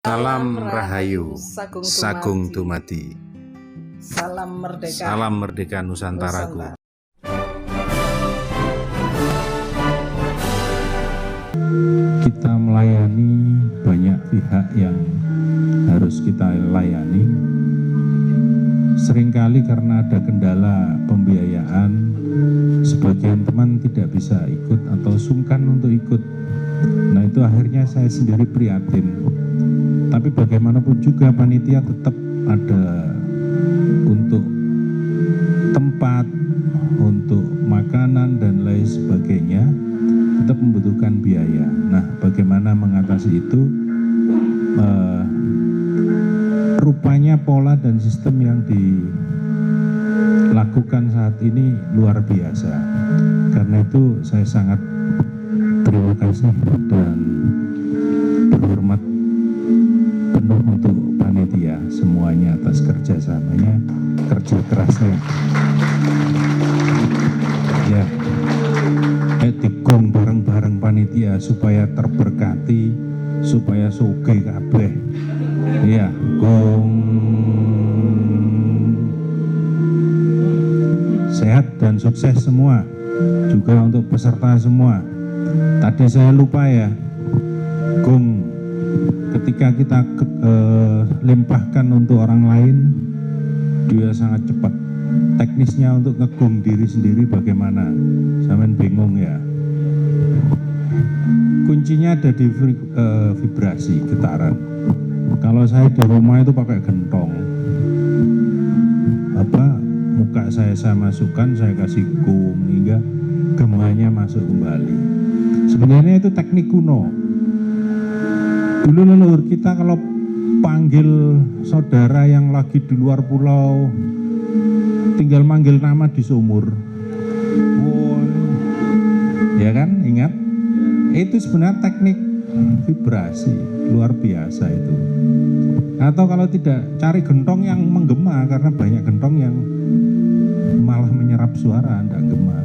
Salam Rahayu, Sagung Dumadi. Salam Merdeka. Salam Merdeka Nusantaraku. Kita melayani banyak pihak yang harus kita layani. Seringkali karena ada kendala pembiayaan, sebagian teman tidak bisa ikut atau sungkan untuk ikut. Nah, itu akhirnya saya sendiri prihatin. Tapi bagaimanapun juga panitia tetap ada untuk tempat, untuk makanan dan lain sebagainya, tetap membutuhkan biaya. Nah, bagaimana mengatasi itu? Rupanya pola dan sistem yang dilakukan saat ini luar biasa. Karena itu saya sangat terima kasih dan berhormat penuh untuk panitia semuanya atas kerjasamanya, kerja kerasnya. Ya, digong bareng-bareng panitia supaya terberkati, supaya sugih kabeh. Ya, gong. Sehat dan sukses semua, juga untuk peserta semua. Tadi saya lupa ya, gong. Ketika kita limpahkan untuk orang lain, dia sangat cepat. Teknisnya untuk ngegong diri sendiri bagaimana? Sampean bingung ya? Kuncinya ada di vibrasi, getaran. Kalau saya di rumah itu pakai gentong. Muka saya masukkan, saya kasih gong hingga gemanya masuk kembali. Sebenarnya itu teknik kuno. Dulu leluhur kita kalau panggil saudara yang lagi di luar pulau, tinggal manggil nama di sumur. Ya kan, ingat? Itu sebenarnya teknik vibrasi, luar biasa itu. Atau kalau tidak, cari gentong yang menggema, karena banyak gentong yang malah menyerap suara, tidak gema.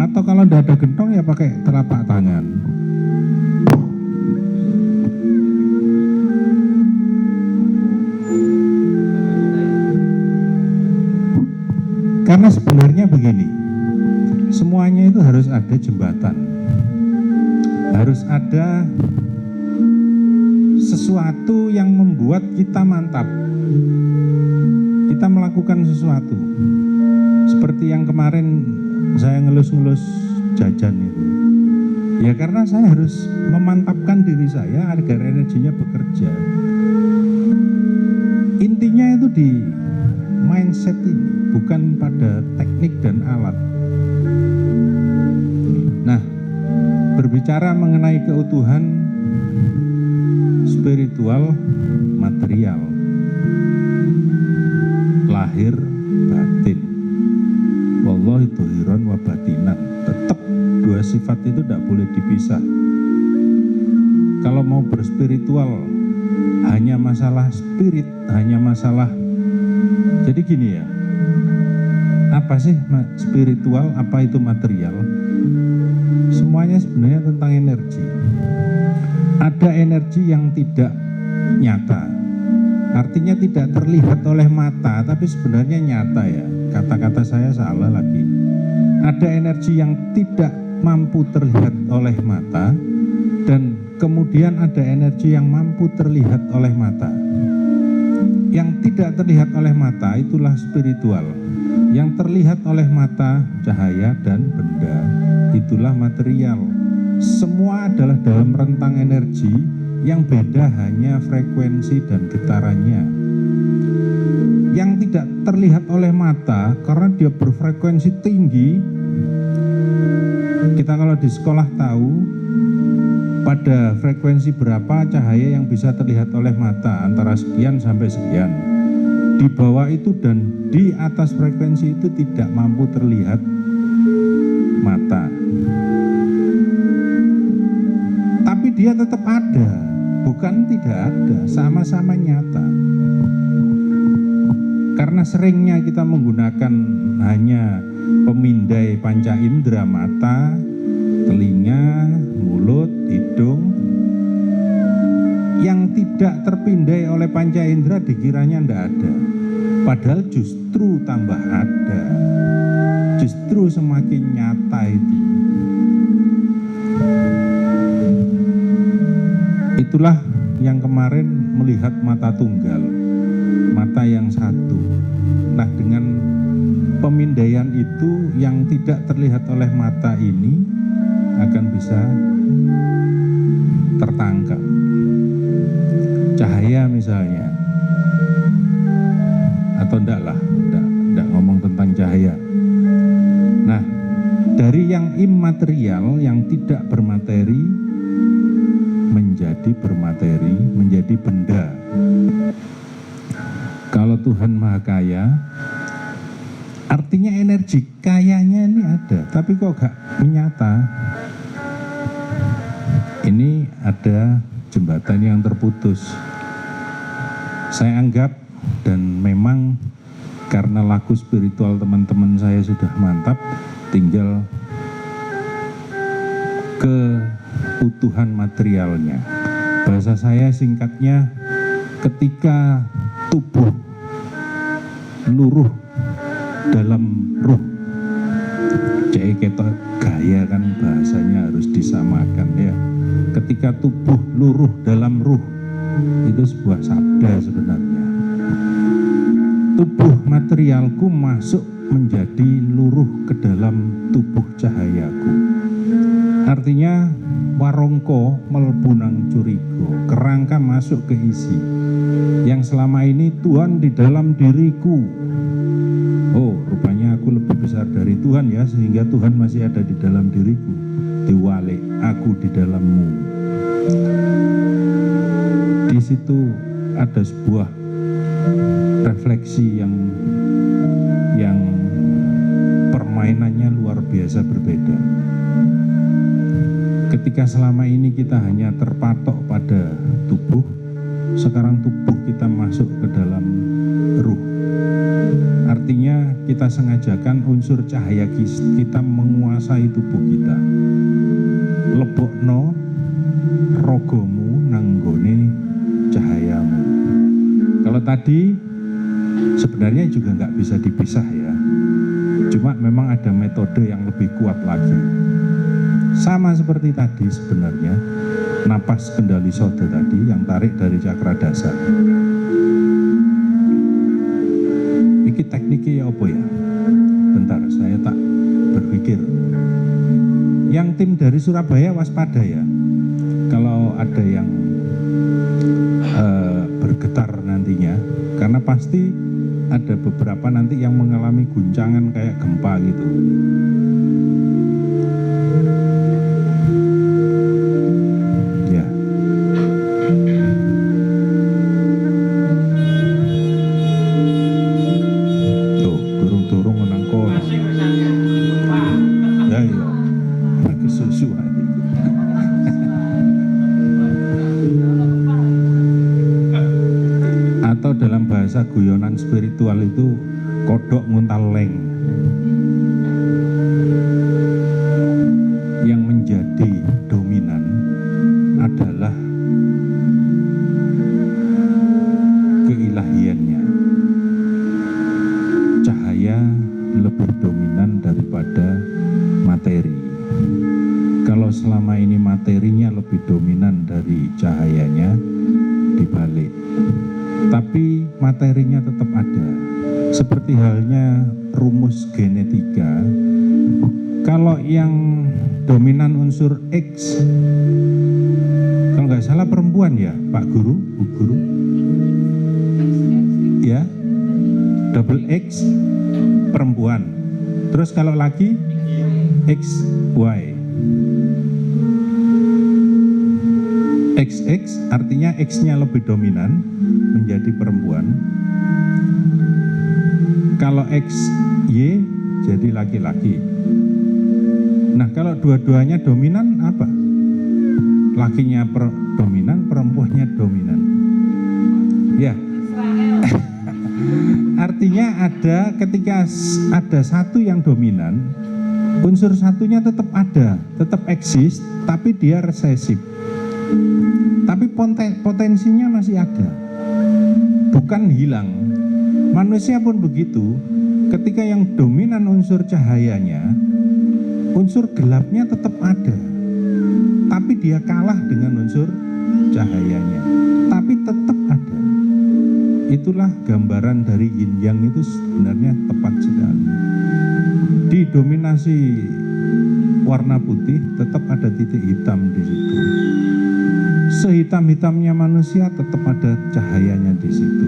Atau kalau tidak ada gentong ya pakai telapak tangan. Karena sebenarnya begini, semuanya itu harus ada jembatan, harus ada sesuatu yang membuat kita mantap. Kita melakukan sesuatu, seperti yang kemarin saya ngelus-ngelus jajan itu. Ya karena saya harus memantapkan diri saya agar energinya bekerja. Intinya itu di mindset ini, bukan pada teknik dan alat. Nah, berbicara mengenai keutuhan spiritual material, lahir batin, wallahi dhuhiran wa batinan, tetap dua sifat itu tidak boleh dipisah. Kalau mau berspiritual hanya masalah spirit, hanya masalah. Jadi gini ya, apa sih spiritual, apa itu material? Semuanya sebenarnya tentang energi. Ada energi yang tidak nyata, artinya tidak terlihat oleh mata, tapi sebenarnya nyata ya. Kata-kata saya salah lagi. Ada energi yang tidak mampu terlihat oleh mata, dan kemudian ada energi yang mampu terlihat oleh mata. Yang tidak terlihat oleh mata itulah spiritual. Yang terlihat oleh mata, cahaya dan benda, itulah material. Semua adalah dalam rentang energi yang beda hanya frekuensi dan getarannya. Yang tidak terlihat oleh mata karena dia berfrekuensi tinggi. Kita kalau di sekolah tahu pada frekuensi berapa cahaya yang bisa terlihat oleh mata, antara sekian sampai sekian. Di bawah itu dan di atas frekuensi itu tidak mampu terlihat mata. Tapi dia tetap ada, bukan tidak ada, sama-sama nyata. Karena seringnya kita menggunakan hanya pemindai panca indera, mata, telinga, mulut, hidung, yang tidak terpindai oleh panca indera dikiranya tidak ada. Padahal justru tambah ada. Justru semakin nyata itu. Itulah yang kemarin melihat mata tunggal, mata yang satu. Nah, dengan pemindaian itu yang tidak terlihat oleh mata ini akan bisa tertangkap. Cahaya misalnya, atau enggak ngomong tentang cahaya. Nah, dari yang immaterial, yang tidak bermateri, menjadi bermateri, menjadi benda. Kalau Tuhan Maha Kaya, artinya energi kayanya ini ada, tapi kok gak menyata. Ini ada jembatan yang terputus. Saya anggap, dan memang karena laku spiritual teman-teman saya sudah mantap, tinggal keutuhan materialnya. Bahasa saya singkatnya, ketika tubuh luruh dalam ruh, jadi kita gaya kan bahasanya harus disamakan ya. Ketika tubuh luruh dalam ruh, itu sebuah sabda sebenarnya. Tubuh materialku masuk menjadi luruh ke dalam tubuh cahayaku. Artinya warongko melbunang curigo, kerangka masuk ke isi. Yang selama ini Tuhan di dalam diriku. Oh, rupanya aku lebih besar dari Tuhan ya, sehingga Tuhan masih ada di dalam diriku. Diwalik, aku di dalammu. Di situ ada sebuah refleksi yang permainannya luar biasa berbeda. Ketika selama ini kita hanya terpatok pada tubuh, sekarang tubuh kita masuk ke dalam ruh. Artinya kita sengajakan unsur cahaya kita menguasai tubuh kita. Lebokno rogomu nanggone cahayamu. Kalau tadi sebenarnya juga nggak bisa dipisah ya. Cuma memang ada metode yang lebih kuat lagi. Sama seperti tadi sebenarnya, napas kendali soda tadi yang tarik dari cakra dasar. Ini tekniknya apa ya? Bentar, saya tak berpikir. Yang tim dari Surabaya waspada ya. Kalau ada yang bergetar nantinya, karena pasti ada beberapa nanti yang mengalami guncangan kayak gempa gitu. Ya. Tuh, turung-turung menang kono. Ya iya. Kesusu aja. Atau dalam bahasa guyonan spiritual itu kodok nguntaleng. Yang menjadi dominan adalah keilahiannya. Cahaya lebih dominan daripada materi. Kalau selama ini materinya lebih dominan dari cahayanya, dibalik. Tapi materinya tetap ada. Seperti halnya rumus genetika. Kalau yang dominan unsur X, kalau nggak salah perempuan ya, Pak Guru, Bu Guru, ya, double X perempuan. Terus kalau laki X, Y. XX artinya X-nya lebih dominan menjadi perempuan. Kalau XY jadi laki-laki. Nah, kalau dua-duanya dominan apa? Lakinya dominan, perempuannya dominan. Ya. Artinya ada ketika ada satu yang dominan, unsur satunya tetap ada, tetap eksis, tapi dia resesif. Tapi potensinya masih ada, bukan hilang. Manusia pun begitu, ketika yang dominan unsur cahayanya, unsur gelapnya tetap ada, tapi dia kalah dengan unsur cahayanya, tapi tetap ada. Itulah gambaran dari yin yang itu sebenarnya tepat sekali. Didominasi warna putih, tetap ada titik hitam di situ. Sehitam-hitamnya manusia tetap ada cahayanya di situ.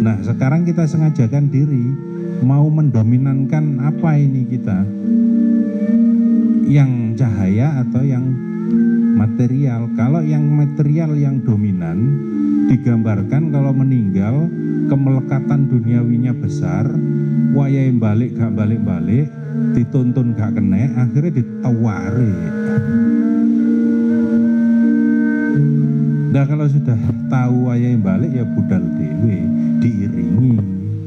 Nah, sekarang kita sengajakan diri mau mendominankan apa ini kita? Yang cahaya atau yang material? Kalau yang material yang dominan, digambarkan kalau meninggal kemelekatan duniawinya besar, wayahe balik gak balik-balik, dituntun gak kena, akhirnya ditawari. Nah, kalau sudah tahu wayahe balik ya budal dewe, diiringi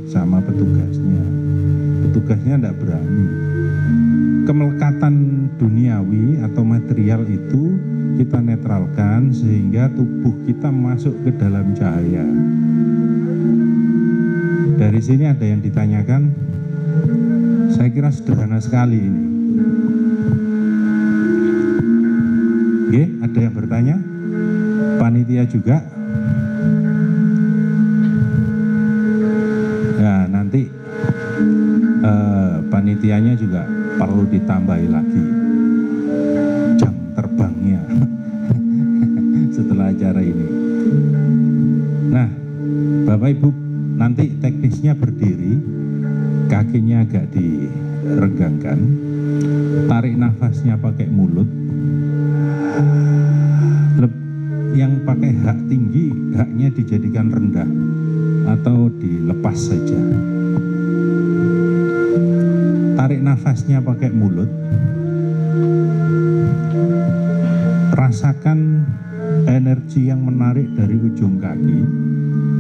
sama petugasnya. Petugasnya tidak berani. Kemelekatan duniawi atau material itu kita netralkan sehingga tubuh kita masuk ke dalam cahaya. Dari sini ada yang ditanyakan, saya kira sederhana sekali ini. Oke, ada yang bertanya? Panitia juga? Nah, nanti panitianya juga perlu ditambahi lagi jam terbangnya setelah acara ini. Nah, Bapak Ibu, nanti teknisnya berdiri, kakinya agak diregangkan, tarik nafasnya pakai mulut. Yang pakai hak tinggi, haknya dijadikan rendah atau dilepas saja. Tarik nafasnya pakai mulut. Rasakan energi yang menarik dari ujung kaki.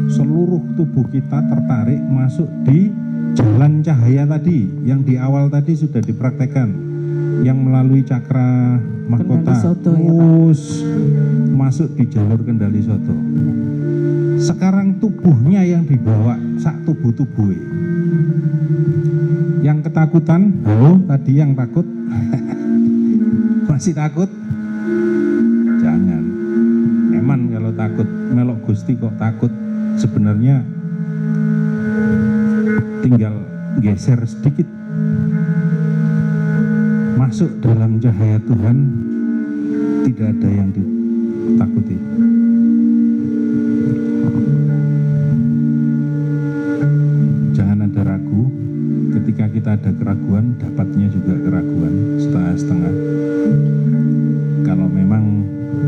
Seluruh tubuh kita tertarik masuk di jalan cahaya tadi, yang di awal tadi sudah dipraktekkan, yang melalui cakra mahkota terus masuk di jalur kendali soto. Sekarang tubuhnya yang dibawa sak tubuh-tubuh. Yang ketakutan, halo, tadi yang takut masih takut? Jangan. Eman kalau takut, melok Gusti kok takut. Sebenarnya tinggal geser sedikit, masuk dalam cahaya Tuhan, tidak ada yang ditakuti. Jangan ada ragu, ketika kita ada keraguan, dapatnya juga keraguan, setengah-setengah. Kalau memang,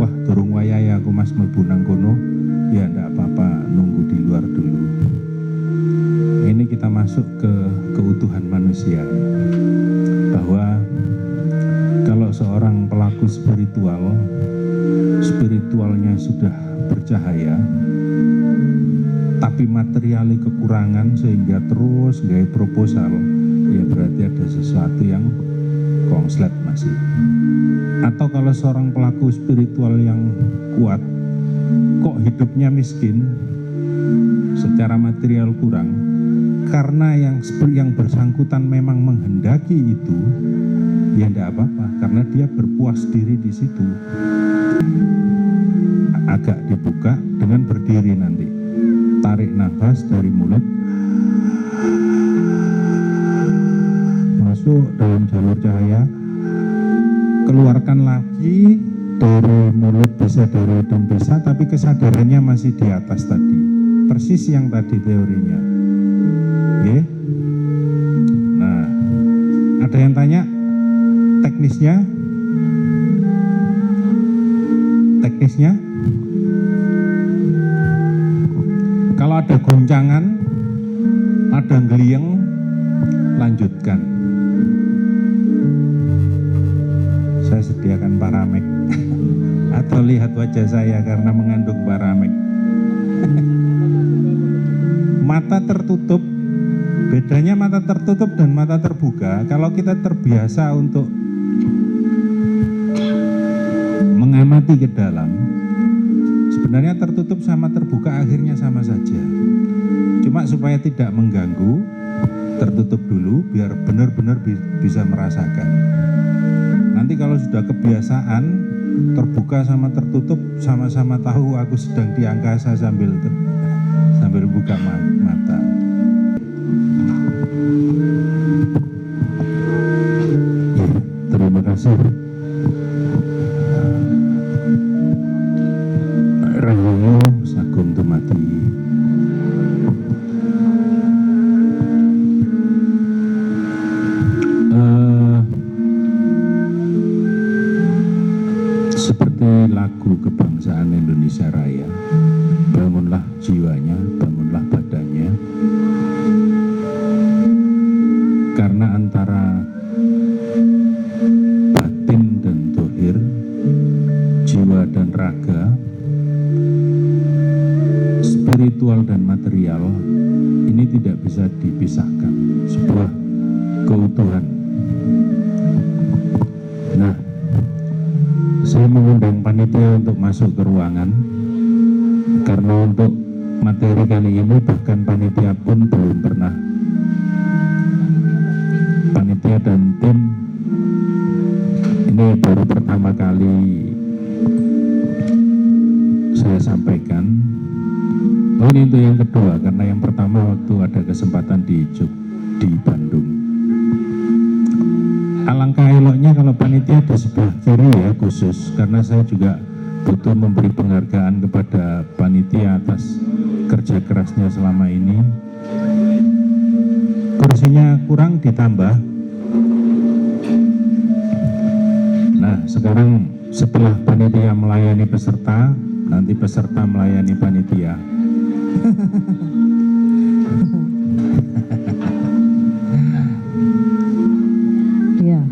wah durung wayahe aku mas mlebu nang kono, ya enggak apa-apa, nunggu di luar dulu. Ini kita masuk ke keutuhan manusia, bahwa kalau seorang pelaku spiritualnya sudah bercahaya, tapi materialnya kekurangan sehingga terus gaya proposal, ya berarti ada sesuatu yang konslet masih. Atau kalau seorang pelaku spiritual yang kuat, kok hidupnya miskin, secara material kurang, karena yang bersangkutan memang menghendaki itu, ya tidak apa-apa, karena dia berpuas diri di situ. Agak dibuka dengan berdiri nanti. Tarik nafas dari mulut, masuk dalam jalur cahaya, keluarkan lagi dari mulut, bisa dari hidung bisa, tapi kesadarannya masih di atas tadi. Persis yang tadi teorinya. Oke. Nah, ada yang tanya teknisnya? Teknisnya? Kalau ada goncangan, ada geliang, lanjutkan. Saya sediakan paramek atau lihat wajah saya karena mengandung paramek. Mata tertutup, bedanya mata tertutup dan mata terbuka. Kalau kita terbiasa untuk mengamati ke dalam, Sebenarnya tertutup sama terbuka akhirnya sama saja. Cuma supaya tidak mengganggu, tertutup dulu biar benar-benar bisa merasakan. Nanti kalau sudah kebiasaan, terbuka sama tertutup sama-sama tahu aku sedang di angkasa sambil buka mata. Ya, terima kasih. Rahayu Sagung Tumati. Seperti lagu kebangsaan Indonesia Raya, bangunlah jiwanya, bangunlah badannya, karena antara batin dan dohir, jiwa dan raga, spiritual dan material ini tidak bisa dipisahkan, sebuah keutuhan. Nah, saya mengundang panitia untuk masuk ke ruangan karena untuk materi kali ini bahkan panitia pun belum pernah. Panitia dan tim ini baru pertama kali saya sampaikan. Oh, ini untuk yang kedua, karena yang pertama waktu ada kesempatan di Bandung. Alangkah eloknya kalau panitia di sebelah kiri ya khusus, karena saya juga butuh memberi penghargaan kepada panitia atas kerja kerasnya selama ini. Kursinya kurang ditambah. Nah, sekarang setelah panitia melayani peserta, nanti peserta melayani panitia. Iya.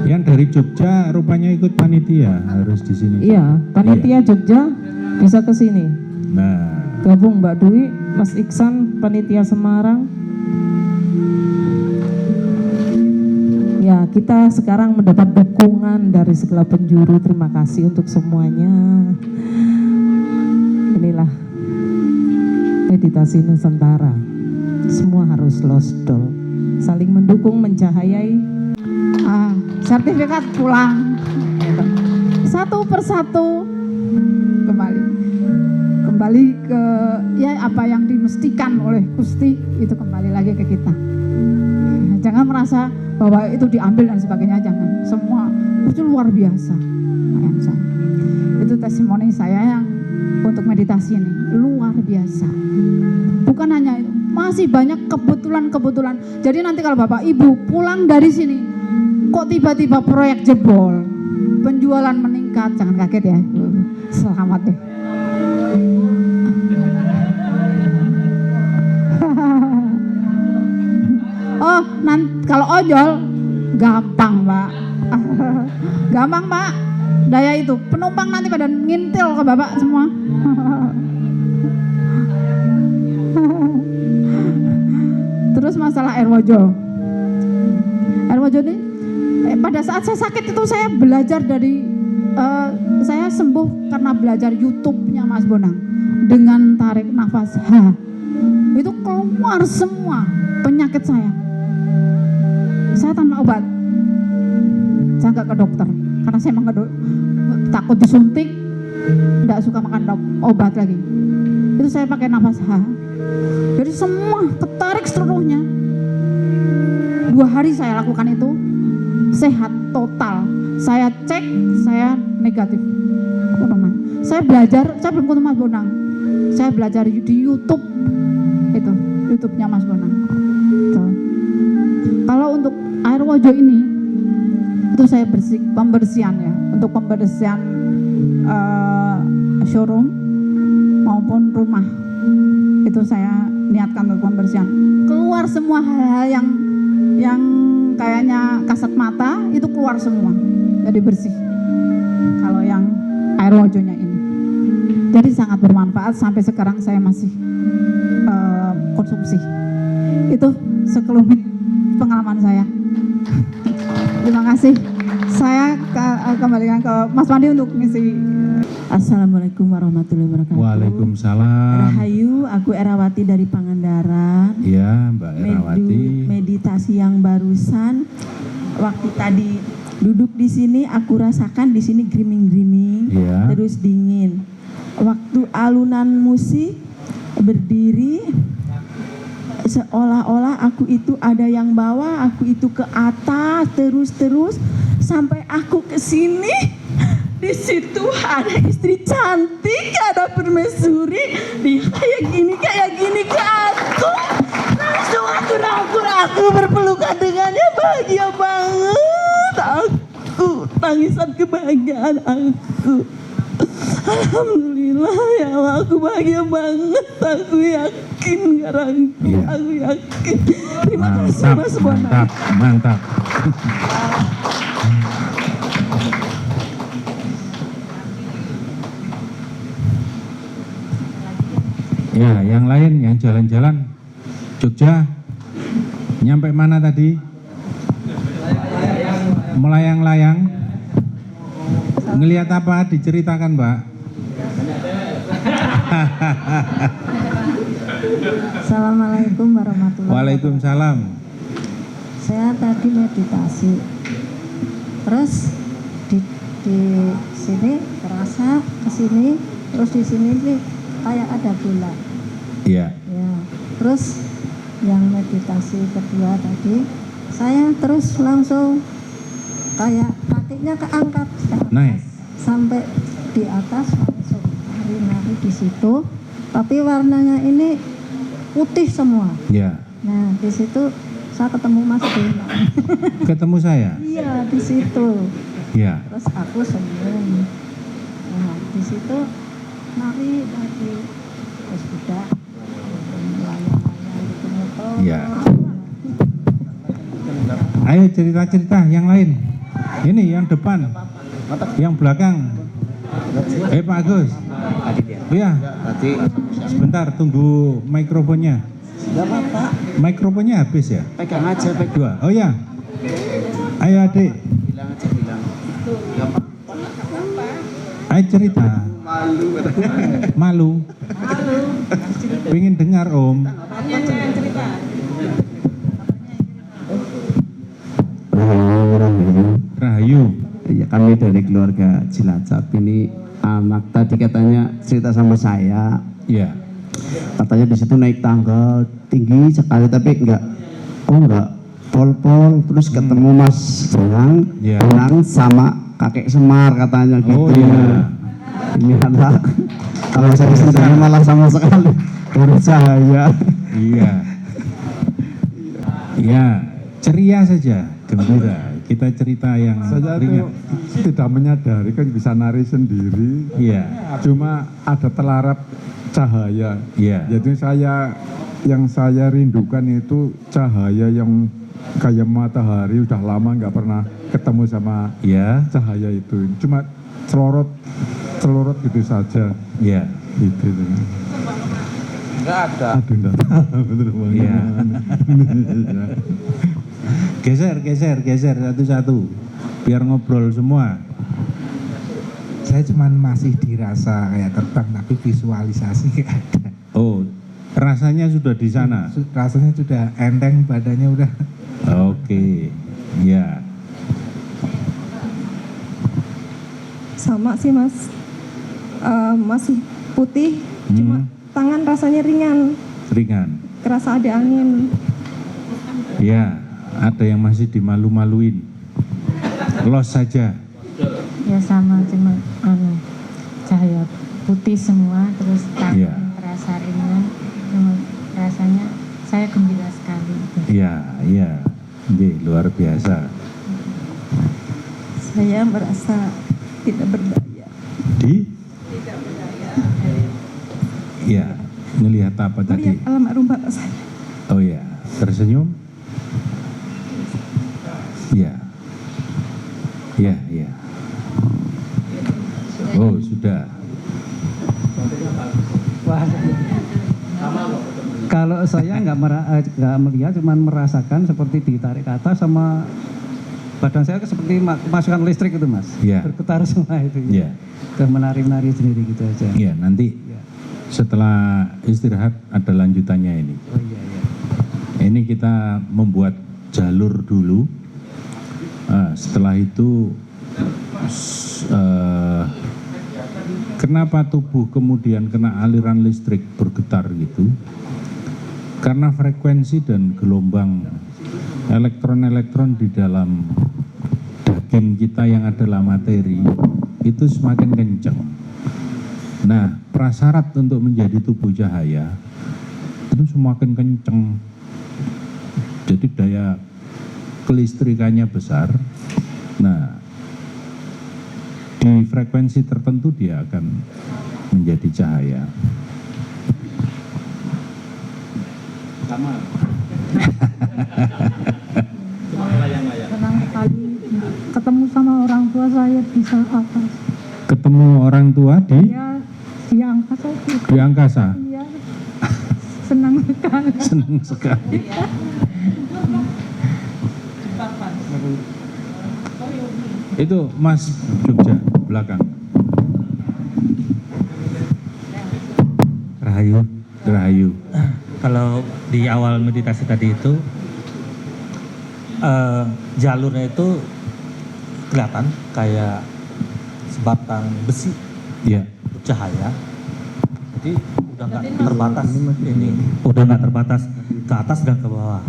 Yang dari Jogja rupanya ikut panitia harus di sini. Iya, panitia Jogja bisa ke sini. Nah, Gabung Mbak Dwi, Mas Iksan, panitia Semarang. Ya, kita sekarang mendapat dukungan dari segala penjuru. Terima kasih untuk semuanya. Inilah meditasi Nusantara. Semua harus losdol, saling mendukung, mencahayai. Sertifikat pulang. Satu persatu kembali ke ya apa yang dimestikan oleh Gusti itu kembali lagi ke kita. Jangan merasa bahwa itu diambil dan sebagainya, jangan. Semua itu luar biasa. Itu testimoni saya yang untuk meditasi ini luar biasa. Bukan hanya itu, masih banyak kebetulan. Jadi nanti kalau Bapak Ibu pulang dari sini, kok tiba-tiba proyek jebol, penjualan meningkat, jangan kaget ya. Selamat deh. Oh, nanti kalau ojol gampang, Pak. Gampang, Pak. Daya itu penumpang nanti pada ngintil ke Bapak semua. Terus masalah Airwojo. Airwojo ini pada saat saya sakit itu saya belajar dari saya sembuh karena belajar YouTube-nya Mas Bonang. Dengan tarik nafas itu keluar semua penyakit saya. Saya tanpa obat. Saya nggak ke dokter karena saya takut disuntik, nggak suka makan obat lagi. Itu saya pakai nafas Jadi semua ketarik seluruhnya. 2 hari saya lakukan itu, sehat total. Saya cek, saya negatif. Saya belajar, saya belum ketemu Mas Bonang. Saya belajar di YouTube itu, YouTube-nya Mas Bonang. Kalau untuk Airwojo ini, itu saya pembersihan ya, untuk pembersihan showroom maupun rumah. Itu saya niatkan untuk pembersihan. Keluar semua hal-hal yang kayaknya kasat mata itu keluar semua, jadi bersih. Kalau yang Airwojonya ini, jadi sangat bermanfaat. Sampai sekarang saya masih konsumsi. Itu sekelumit pengalaman saya. Terima kasih. Saya kembalikan ke Mas Pandi untuk misi. Assalamualaikum warahmatullahi wabarakatuh. Waalaikumsalam. Rahayu, aku Erawati dari Pangandaran. Ya, Mbak Erawati. Meditasi yang barusan, waktu tadi duduk di sini, aku rasakan di sini griming-griming, Ya. terus dingin. Waktu alunan musik berdiri, seolah-olah aku itu ada yang bawa, aku itu ke atas, terus sampai aku ke sini. Di situ ada istri cantik, ada permaisuri, dia kayak gini ke aku. Langsung aku berpelukan dengannya, bahagia banget. Aku tangisan kebahagiaan aku. Alhamdulillah ya Allah, aku bahagia banget. Aku yakin sekarang, Iya. aku yakin. Terima kasih Mas Bonang. Mantap. Ya, yang lain yang jalan-jalan Jogja, nyampe mana tadi? Melayang-layang. Ngelihat apa? Diceritakan, Mbak. Assalamualaikum warahmatullahi wabarakatuh. Waalaikumsalam. Saya tadi meditasi, terus di sini terasa ke sini, terus di sini nih kayak ada bola. Iya. Ya, terus yang meditasi kedua tadi, saya terus langsung kayak kakinya keangkat Naik. sampai di atas, langsung nari-nari di situ, tapi warnanya ini putih semua. Ya. Nah, di situ saya ketemu Mas Bima. Ketemu saya. Iya, di situ. Ya. Terus aku senyum. Nah, di situ nari lagi. Terus udah melayang-layang gitu motor. Ya. Ayo cerita-cerita yang lain. Ini yang depan. Yang belakang. Pak Agus. Iya. Sebentar, tunggu mikrofonnya. Mikrofonnya habis ya? Pegang aja, Dua. Oh ya. Ayo adik. Ayo cerita. Malu. Pengen dengar Om. Rahayu. Ya, kami dari keluarga Cilacap ini anak tadi katanya cerita sama saya, Ya. katanya di situ naik tangga tinggi sekali tapi enggak pol-pol, terus ketemu Mas Bonang, Ya. Bonang sama kakek Semar katanya gitu. Oh iya. Ini anak kalau saya sendiri malah sama sekali baru saya. Iya. Ya, ceria saja, gembira. Kita cerita yang Saya ringan. itu tidak menyadari kan bisa nari sendiri, Iya. cuma ada telarap cahaya. Iya. Jadi yang saya rindukan itu cahaya yang kayak matahari, udah lama nggak pernah ketemu sama Ya. cahaya itu. Cuma celorot gitu saja. Ya. Gitu. Enggak ada. Aduh, enggak tahu, bener banget. Iya. Geser satu-satu. Biar ngobrol semua. Saya cuman masih dirasa kayak terbang tapi visualisasi nggak ada. Oh, rasanya sudah di sana. Rasanya sudah enteng, badannya udah. Oke. Ya. Sama sih Mas, masih putih, cuma tangan rasanya ringan, Ringan. kerasa ada angin. Ya, ada yang masih dimalu-maluin. Los saja. Ya sama, cuma cahaya putih semua, terus tangan Iya. terasa ringan, cuma rasanya saya gembira sekali. Ya, ya. Nggih, luar biasa. Saya merasa tidak berdaya. Ya, melihat apa tadi? Melihat almarhum bapak saya. Oh ya, tersenyum? Ya. Ya, ya. Oh, sudah. Kalau saya nggak melihat, cuman merasakan seperti ditarik ke atas sama badan saya seperti kemasukan listrik itu mas, Ya. bergetar semua itu. Ya. Udah menari-nari sendiri gitu aja. Ya, nanti setelah istirahat ada lanjutannya ini. Oh iya iya. Ini kita membuat jalur dulu. Setelah itu kenapa tubuh kemudian kena aliran listrik bergetar gitu? Karena frekuensi dan gelombang elektron-elektron di dalam daging kita yang adalah materi itu semakin kencang. Nah, prasyarat untuk menjadi tubuh cahaya itu semakin kencang. Jadi daya kelistrikannya besar. Nah, di frekuensi tertentu dia akan menjadi cahaya. Sama. Senang sekali ketemu sama orang tua saya di atas. Ketemu orang tua Ya, di angkasa itu. di angkasa. Iya. Senang sekali. Senang sekali. Itu Mas Jogja belakang. Rahayu. Rahayu. Kalau di awal meditasi tadi itu jalurnya itu kelihatan kayak sebatang besi Ya. cahaya. Jadi udah nggak terbatas ini, udah nggak terbatas ke atas dan ke bawah.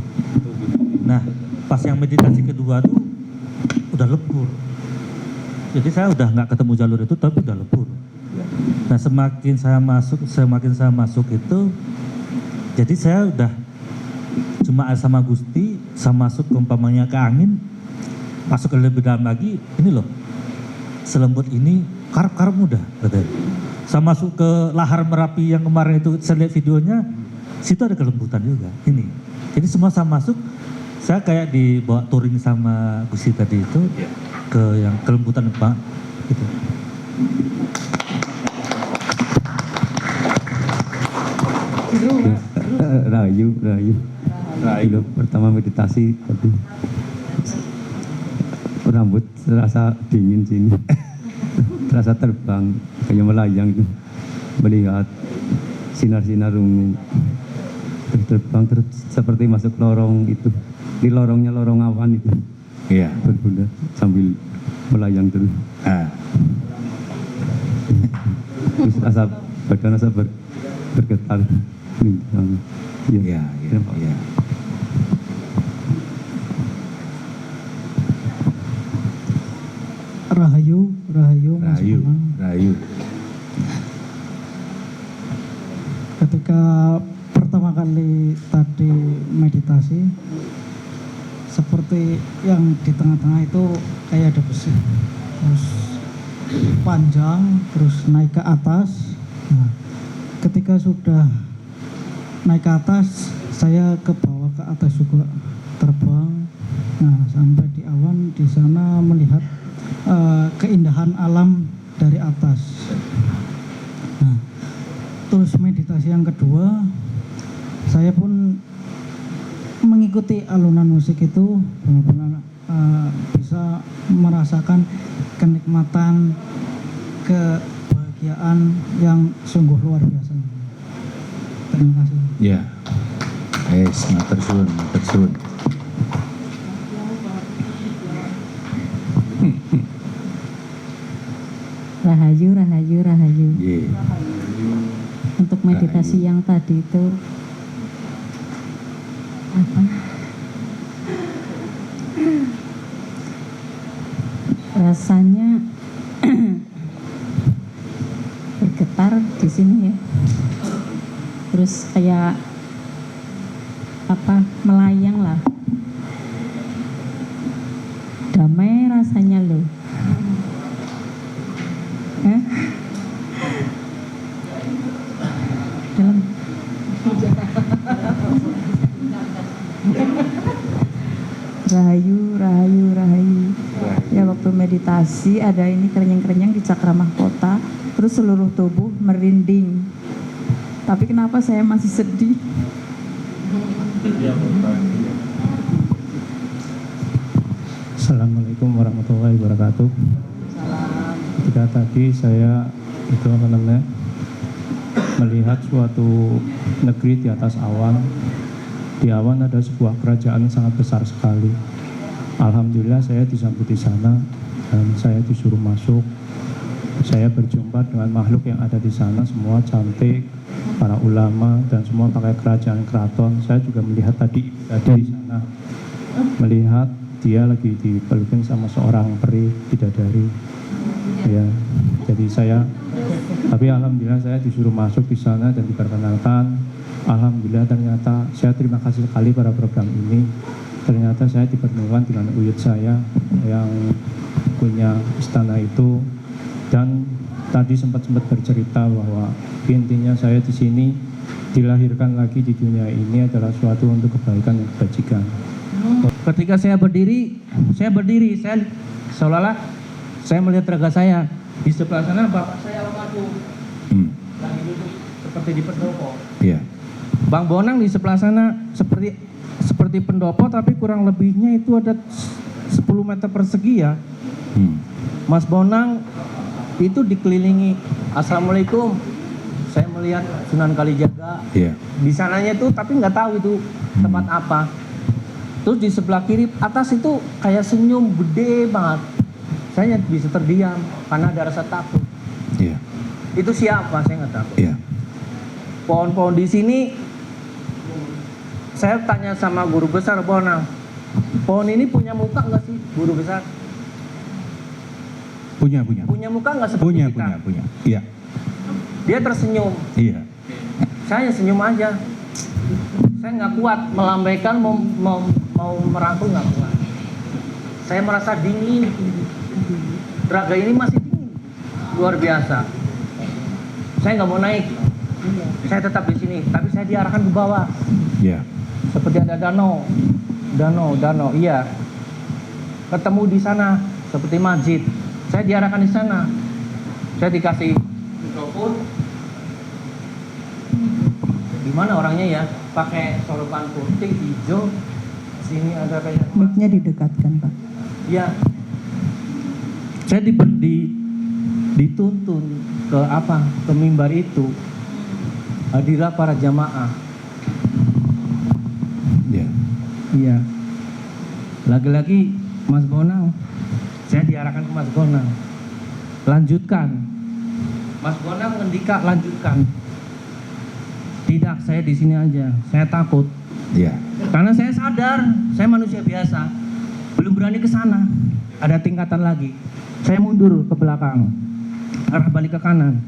Nah, pas yang meditasi kedua tuh udah lebur. Jadi saya udah nggak ketemu jalur itu, tapi udah lebur. Nah, semakin saya masuk itu, jadi saya udah cuma sama Gusti, sama masuk ke umpamanya ke angin, masuk ke lebih dalam lagi, ini loh, selembut ini karep-karep mudah, katanya. Saya masuk ke lahar Merapi yang kemarin itu saya lihat videonya, situ ada kelembutan juga, ini. Jadi semua saya masuk, saya kayak dibawa touring sama Gusti tadi itu, ke yang kelembutan Pak, gitu. Rahayu pertama meditasi tadi rambut terasa dingin sini terasa terbang kayak melayang itu melihat sinar-sinar ungu terus terbang terus seperti masuk lorong itu di lorongnya lorong awan itu Iya. berbunda sambil melayang terus terus badan rasa bergetar Iya, iya, iya. Rahayu, Mas Rahayu, Anang. Rahayu. Ketika pertama kali tadi meditasi, seperti yang di tengah-tengah itu kayak ada besi, terus panjang, terus naik ke atas. Nah, ketika sudah naik ke atas, saya ke bawah ke atas juga terbang. Nah, sampai di awan di sana melihat keindahan alam dari atas. Nah, terus meditasi yang kedua, saya pun mengikuti alunan musik itu, benar-benar bisa merasakan kenikmatan, kebahagiaan yang sungguh luar biasa. Terima kasih. Ya. Matur suwun, matur suwun. Rahayu. Yeah. Untuk meditasi yang tadi itu apa? Rasanya bergetar di sini ya. Terus kayak apa? Melayang lah. Damai rasanya loh. Dalam Rahayu. Ya waktu meditasi ada ini kerenyang-kerenyang di cakra mahkota, terus seluruh tubuh merinding. Tapi kenapa saya masih sedih? Assalamualaikum warahmatullahi wabarakatuh. Ketika tadi saya melihat suatu negeri di atas awan. Di awan ada sebuah kerajaan yang sangat besar sekali. Alhamdulillah saya disambut di sana dan saya disuruh masuk. Saya berjumpa dengan makhluk yang ada di sana, semua cantik, para ulama dan semua pakai kerajaan keraton. Saya juga melihat tadi ada di sana, melihat dia lagi dipelukin sama seorang peri bidadari. Ya, jadi tapi alhamdulillah saya disuruh masuk di sana dan diperkenalkan. Alhamdulillah ternyata saya terima kasih sekali pada program ini. Ternyata saya dipertemukan dengan uyut saya yang punya istana itu, dan tadi sempat bercerita bahwa intinya saya di sini dilahirkan lagi di dunia ini adalah suatu untuk kebaikan dan kebajikan. Ketika saya berdiri, saya seolah-olah saya melihat raga saya. Di sebelah sana bapak saya almarhum lagi duduk seperti di pendopo. Iya. Bang Bonang di sebelah sana seperti pendopo, tapi kurang lebihnya itu ada 10 meter persegi ya. Mas Bonang itu dikelilingi. Assalamualaikum. Saya melihat Sunan Kalijaga. Iya. Di sananya tuh tapi nggak tahu itu tempat apa. Terus di sebelah kiri atas itu kayak senyum gede banget. Saya bisa terdiam karena ada rasa takut. Iya. Itu siapa? Saya nggak tahu. Iya. Pohon-pohon di sini, saya tanya sama guru besar Bonang, pohon ini punya muka nggak sih, guru besar? Punya. Punya muka nggak seperti kita? Punya. Iya. Dia tersenyum. Iya. Saya senyum aja. Saya nggak kuat melambaikan, mau merangkul nggak kuat. Saya merasa dingin. Raga ini masih dingin, luar biasa. Saya nggak mau naik. Saya tetap di sini, tapi saya diarahkan ke bawah. Iya. Seperti ada danau, iya. Ketemu di sana, seperti masjid. Saya diarahkan di sana. Saya dikasih mikrofon. Gimana orangnya ya? Pakai soroban putih, hijau. Sini ada kayak. Mic-nya didekatkan, Pak. Iya. Saya dituntun ke mimbar itu. Hadirlah para jamaah. Iya. Iya. Lagi-lagi Mas Bonang, saya diarahkan ke Mas Bonang. Lanjutkan. Mas Bonang ngendika lanjutkan. Tidak, saya di sini aja. Saya takut. Iya. Karena saya sadar, saya manusia biasa. Belum berani ke sana. Ada tingkatan lagi. Saya mundur ke belakang. Arah balik ke kanan.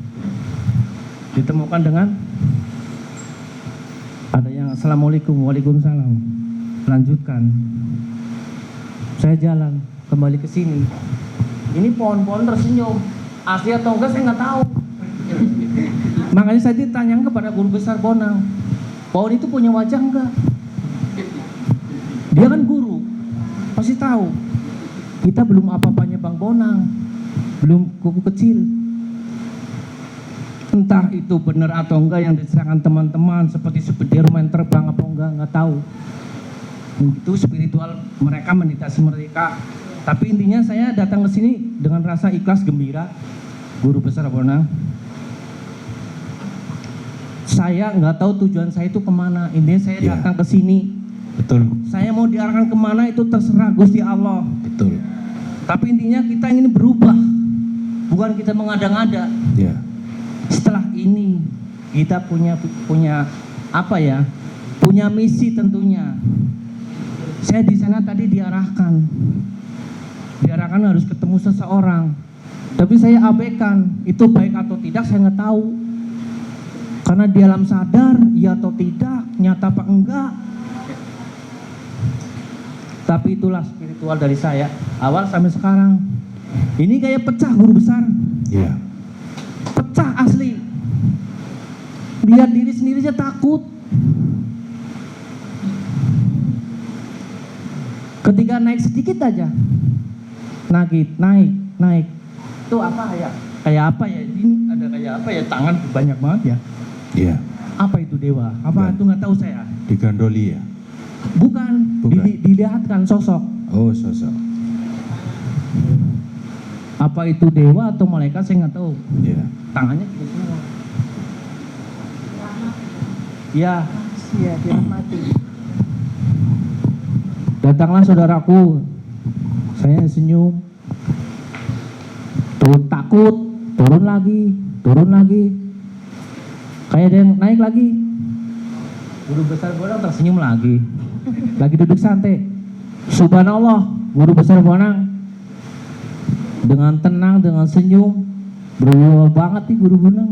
Ditemukan dengan ada yang assalamualaikum, waalaikumsalam. Lanjutkan. Saya jalan kembali ke sini. Ini pohon-pohon tersenyum. Asli atau enggak saya nggak tahu. Makanya saya ditanya kepada guru besar Bonang, pohon itu punya wajah enggak? Dia kan guru, pasti tahu. Kita belum apa-apanya Bang Bonang, belum kuku kecil. Entah itu benar atau enggak yang diserahkan teman-teman seperti Spiderman terbang apa enggak tahu. Itu spiritual mereka, meditasi mereka. Tapi intinya saya datang ke sini dengan rasa ikhlas gembira. Guru besar Bonang, saya nggak tahu tujuan saya itu kemana. Intinya saya datang ke sini. Betul. Saya mau diarahkan kemana itu terserah Gusti Allah. Betul. Tapi intinya kita ingin berubah, bukan kita mengada-ngada. Iya. Setelah ini kita punya apa ya? Punya misi tentunya. Saya di sana tadi diarahkan harus ketemu seseorang. Tapi saya abaikan, itu baik atau tidak saya nggak tahu. Karena di alam sadar, ya atau tidak, nyata apa enggak. Tapi itulah spiritual dari saya, awal sampai sekarang. Ini kayak pecah guru besar. Iya. Pecah asli. Lihat diri sendiri aja takut. Ketika naik sedikit aja, naik. Itu apa ya? Kayak apa ya? Ini ada kayak apa ya? Tangan banyak banget ya. Iya. Apa itu dewa? Apa itu nggak tahu saya. Digandoli ya? Bukan. Dilihatkan sosok. Oh, sosok. Apa itu dewa atau malaikat saya nggak tahu. Ya. Tangannya gitu semua. Ya. Iya, dirahmati. Datanglah saudaraku. Saya senyum. Turun takut, turun lagi. Kayak ada yang naik lagi. Guru besar Bonang tersenyum lagi. Lagi duduk santai. Subhanallah, guru besar Bonang dengan tenang, dengan senyum, berwibawa banget nih guru Bonang.